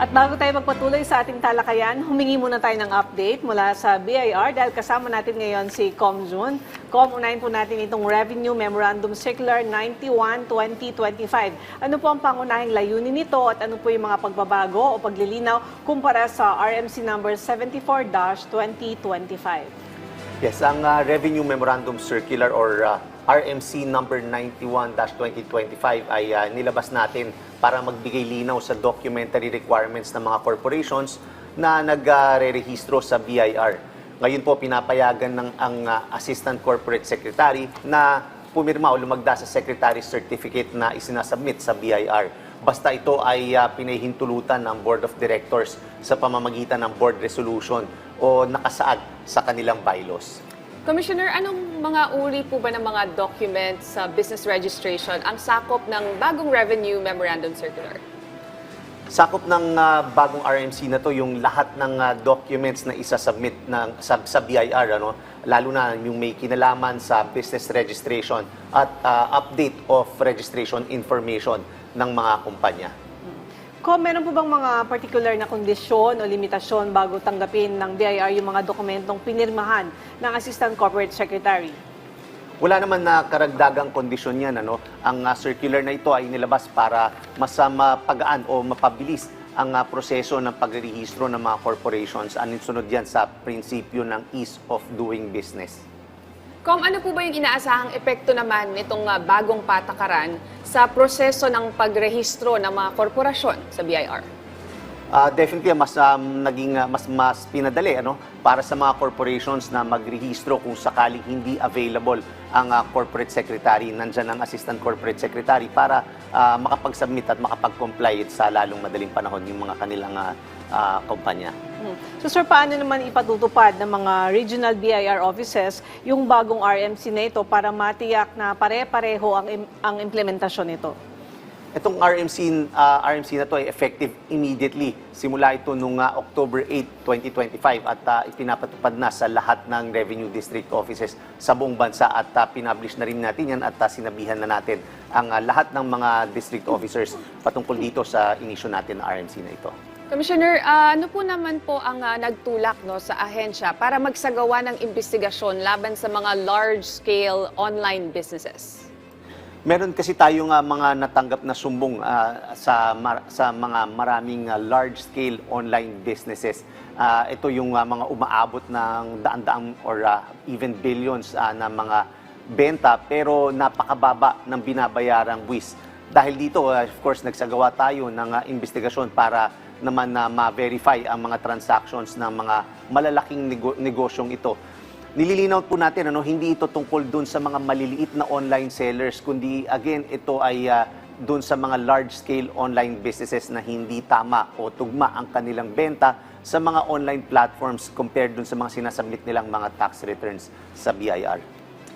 At bago tayo magpatuloy sa ating talakayan, humingi muna tayo ng update mula sa BIR dahil kasama natin ngayon si Com Jun. Com, unahin po natin itong Revenue Memorandum Circular 91-2025. Ano po ang pangunahing layunin nito at ano po yung mga pagbabago o paglilinaw kumpara sa RMC number 74-2025? Yes, ang Revenue Memorandum Circular or RMC number 91-2025 ay nilabas natin para magbigay linaw sa documentary requirements ng mga corporations na nagre-rehistro sa BIR. Ngayon po pinapayagan ng ang Assistant Corporate Secretary na pumirma o lumagda sa Secretary's Certificate na isinasubmit sa BIR. Basta ito ay pinahihintulutan ng Board of Directors sa pamamagitan ng Board Resolution o nakasaad sa kanilang bylaws. Commissioner, anong mga uri po ba ng mga documents sa business registration ang sakop ng bagong Revenue Memorandum Circular? Sakop ng bagong RMC na to yung lahat ng documents na isasubmit sa BIR, ano? Lalo na yung may kinalaman sa business registration at update of registration information ng mga kumpanya. Kung meron po bang mga particular na kondisyon o limitasyon bago tanggapin ng BIR yung mga dokumentong pinirmahan ng Assistant Corporate Secretary? Wala naman na karagdagang kondisyon yan. Ano? Ang circular na ito ay nilabas para mas mapagaan o mapabilis ang proseso ng pagrehistro ng mga corporations. Aninsunod yan sa prinsipyo ng ease of doing business. Ano po ba yung inaasahang epekto naman nitong bagong patakaran sa proseso ng pagrehistro ng mga korporasyon sa BIR? Definitely mas pinadali para sa mga corporations na magrehistro kung sakaling hindi available ang corporate secretary. Nandiyan ang assistant corporate secretary para makapag-submit at makapag-comply sa lalong madaling panahon yung mga kanilang kumpanya. So sir, paano naman ipatutupad ng mga regional BIR offices yung bagong RMC na ito para matiyak na pare-pareho ang implementasyon nito? Itong RMC na to ay effective immediately. Simula ito noong October 8, 2025 at ipinapatupad na sa lahat ng revenue district offices sa buong bansa at pinablish na rin natin yan at sinabihan na natin ang lahat ng mga district officers patungkol dito sa inisyu natin na RMC na ito. Commissioner, ano po naman po ang nagtulak sa ahensya para magsagawa ng investigasyon laban sa mga large-scale online businesses? Meron kasi tayong mga natanggap na sumbong sa mga maraming large-scale online businesses. Ito yung mga umaabot ng daan-daang or even billions na mga benta pero napakababa ng binabayarang buwis. Dahil dito, of course, nagsagawa tayo ng investigasyon para naman na ma-verify ang mga transactions ng mga malalaking negosyong ito. Nililinaw po natin, hindi ito tungkol dun sa mga maliliit na online sellers, kundi again, ito ay dun sa mga large-scale online businesses na hindi tama o tugma ang kanilang benta sa mga online platforms compared dun sa mga sinasubmit nilang mga tax returns sa BIR.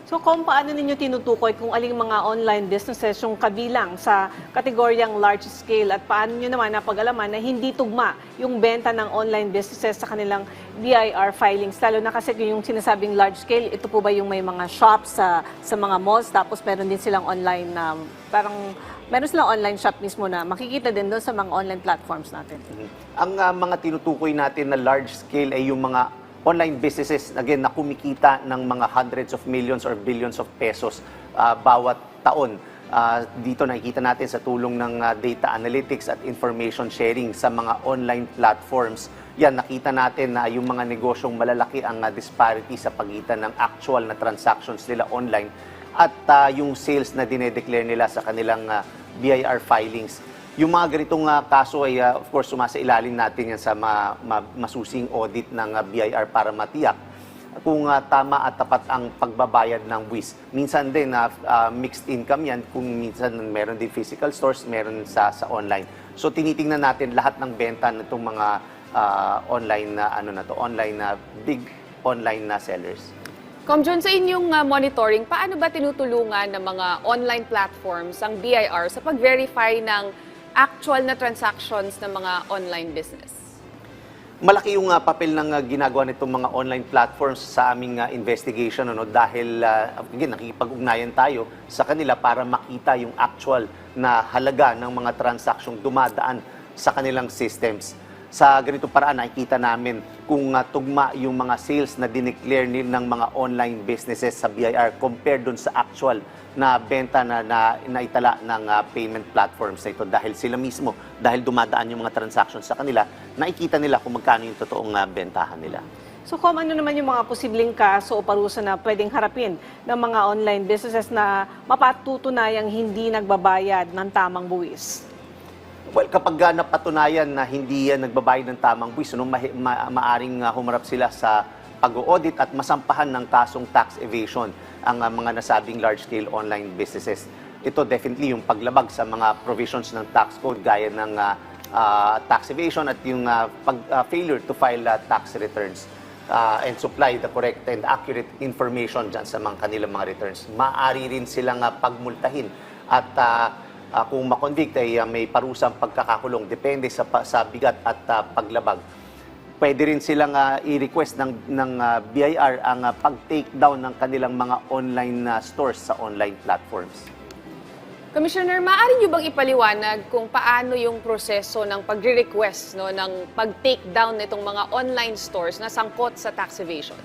So kung paano ninyo tinutukoy kung aling mga online businesses yung kabilang sa kategoryang large scale at paano nyo naman napag-alaman na hindi tugma yung benta ng online businesses sa kanilang BIR filings? Lalo na kasi yung sinasabing large scale, ito po ba yung may mga shops sa mga malls tapos meron din silang online na meron silang online shop mismo na makikita din doon sa mga online platforms natin? Ang mga tinutukoy natin na large scale ay yung mga online businesses, again, na kumikita ng mga hundreds of millions or billions of pesos bawat taon. Dito nakikita natin sa tulong ng data analytics at information sharing sa mga online platforms. Yan, nakita natin na yung mga negosyong malalaki ang disparity sa pagitan ng actual na transactions nila online at yung sales na dinedeclare nila sa kanilang BIR filings. Yung mga ganitong kaso ay, of course, sumasailalim natin yan sa masusing audit ng BIR para matiyak kung tama at tapat ang pagbabayad ng buwis. Minsan din mixed income yan, kung minsan meron din physical stores, meron sa online. So tinitingnan natin lahat ng benta nitong mga big online na sellers. John, sa inyong monitoring, paano ba tinutulungan ng mga online platforms ang BIR sa pag-verify ng actual na transactions ng mga online business? Malaki yung papel ng ginagawa nitong mga online platforms sa aming investigation dahil again, nakikipag-ugnayan tayo sa kanila para makita yung actual na halaga ng mga transaksyong dumadaan sa kanilang systems. Sa ganitong paraan, nakikita namin kung tugma yung mga sales na dineclare ng mga online businesses sa BIR compared dun sa actual na benta na naitala ng payment platforms na ito dahil sila mismo, dahil dumadaan yung mga transactions sa kanila, nakikita nila kung magkano yung totoong bentahan nila. So, ano naman yung mga posibleng kaso o parusa na pwedeng harapin ng mga online businesses na mapatutunayang hindi nagbabayad ng tamang buwis? Well, kapag napatunayan na hindi yan nagbabayad ng tamang buwis, maaring humarap sila sa pag-audit at masampahan ng kasong tax evasion ang mga nasabing large-scale online businesses. Ito definitely yung paglabag sa mga provisions ng tax code gaya ng tax evasion at yung failure to file tax returns and supply the correct and accurate information dyan sa kanilang mga returns. Maaari rin silang pagmultahin at kung makonvict ay may parusang pagkakakulong depende sa bigat at paglabag. Pwede rin silang i-request ng BIR ang pag-take down ng kanilang mga online stores sa online platforms. Commissioner, maaari niyo bang ipaliwanag kung paano yung proseso ng pagre-request ng pag-take down nitong mga online stores na sangkot sa tax evasion?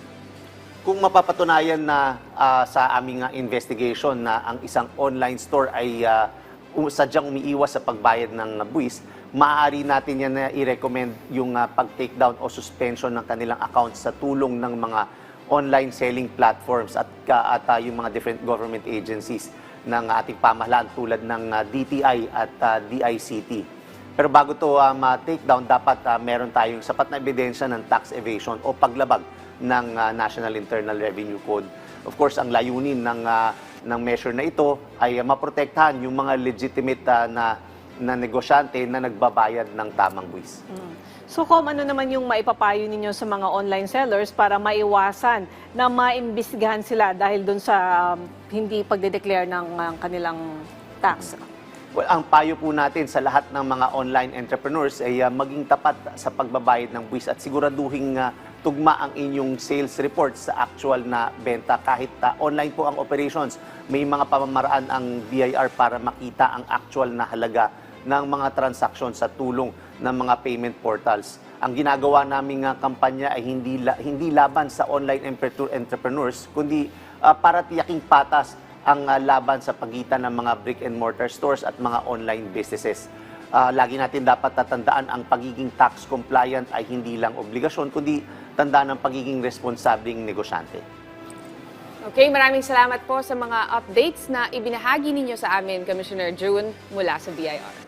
Kung mapapatunayan na sa aming investigation na ang isang online store ay sadyang umiiwas sa pagbayad ng buwis, maaari natin yan na i-recommend yung pag-take down o suspension ng kanilang accounts sa tulong ng mga online selling platforms at yung mga different government agencies ng ating pamahalaan tulad ng DTI at DICT. Pero bago to ma-take down, dapat meron tayong sapat na ebidensya ng tax evasion o paglabag ng National Internal Revenue Code. Of course, ang layunin ng measure na ito ay maprotektahan yung mga legitimate na negosyante na nagbabayad ng tamang buwis. So, ano naman yung maipapayo ninyo sa mga online sellers para maiwasan na maimbestigahan sila dahil dun sa hindi pagde-declare ng kanilang tax? Well, ang payo po natin sa lahat ng mga online entrepreneurs ay maging tapat sa pagbabayad ng buwis at siguraduhin tugma ang inyong sales report sa actual na benta. Kahit online po ang operations, may mga pamamaraan ang BIR para makita ang actual na halaga ng mga transaksyon sa tulong ng mga payment portals. Ang ginagawa naming kampanya ay hindi laban sa online entrepreneurs, kundi para tiyaking patas ang laban sa pagitan ng mga brick and mortar stores at mga online businesses. Lagi natin dapat tatandaan ang pagiging tax compliant ay hindi lang obligasyon, kundi tandaan ang pagiging responsableng negosyante. Okay, maraming salamat po sa mga updates na ibinahagi ninyo sa amin, Commissioner June, mula sa BIR.